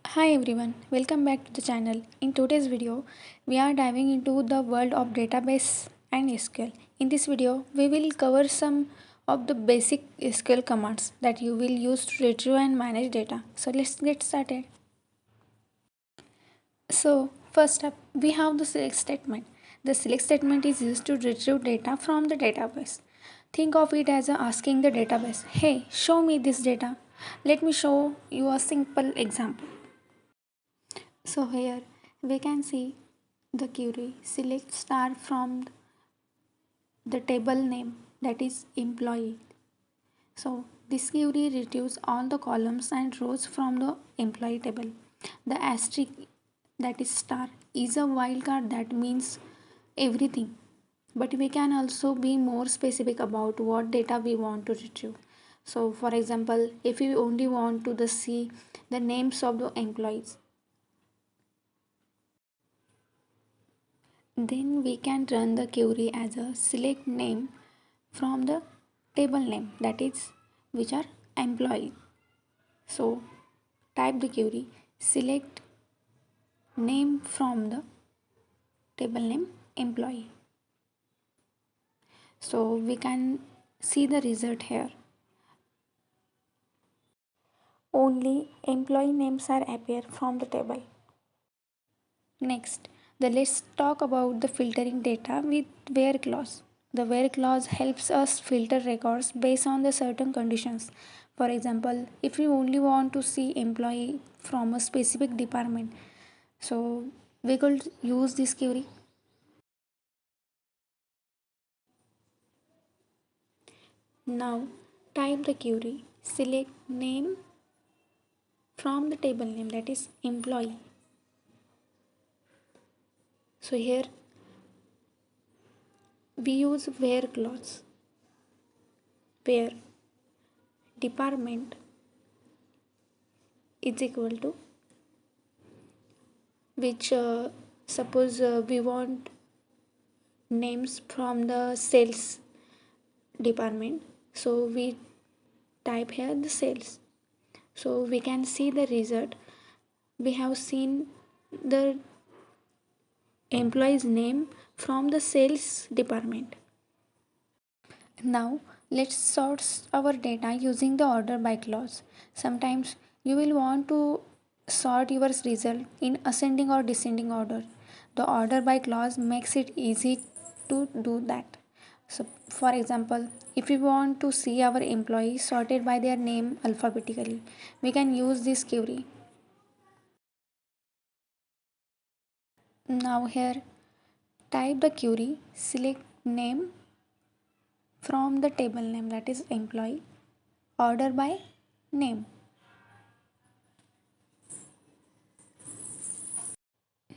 Hi everyone, welcome back to the channel. In today's video, we are diving into the world of database and SQL. In this video, we will cover some of the basic SQL commands that you will use to retrieve and manage data. So let's get started. So first up, we have the select statement. The select statement is used to retrieve data from the database. Think of it as asking the database, "Hey, show me this data." Let me show you a simple example. So here we can see the query select star from the table name, that is employee. So this query retrieves all the columns and rows from the employee table. The asterisk, that is star, is a wildcard that means everything. But we can also be more specific about what data we want to retrieve. So for example, if we only want to see the names of the employees, then we can run the query as a select name from the table name, that is which are employee. So type the query select name from the table name employee. So we can see the result here. Only employee names are appear from the table. Next, let's talk about the filtering data with where clause. The where clause helps us filter records based on the certain conditions. For example, if we only want to see employee from a specific department, so we could use this query. Now type the query select name from the table name, that is employee. So here we use where clause where department is equal to which suppose we want names from the sales department, so we type here the sales. So we can see the result. We have seen the employee's name from the sales department. Now let's sort our data using the order by clause. Sometimes you will want to sort your result in ascending or descending order. The order by clause makes it easy to do that. So for example, if we want to see our employees sorted by their name alphabetically, we can use this query. Now here type the query select name from the table name, that is employee, order by name.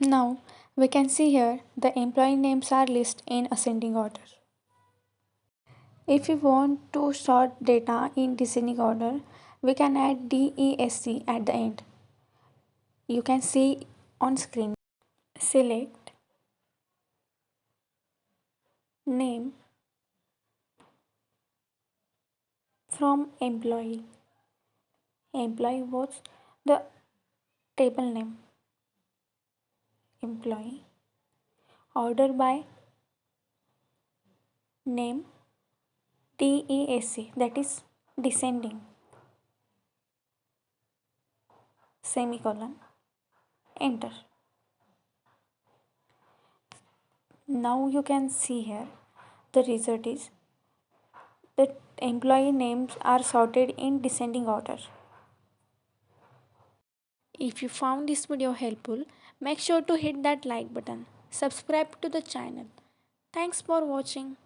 Now we can see here the employee names are listed in ascending order. If we want to sort data in descending order, we can add DESC at the end. You can see on screen. Select name from employee. Employee was the table name. Employee order by name DESC, that is descending, semicolon, enter. Now you can see here the result is the employee names are sorted in descending order. If you found this video helpful, make sure to hit that like button. Subscribe to the channel. Thanks for watching.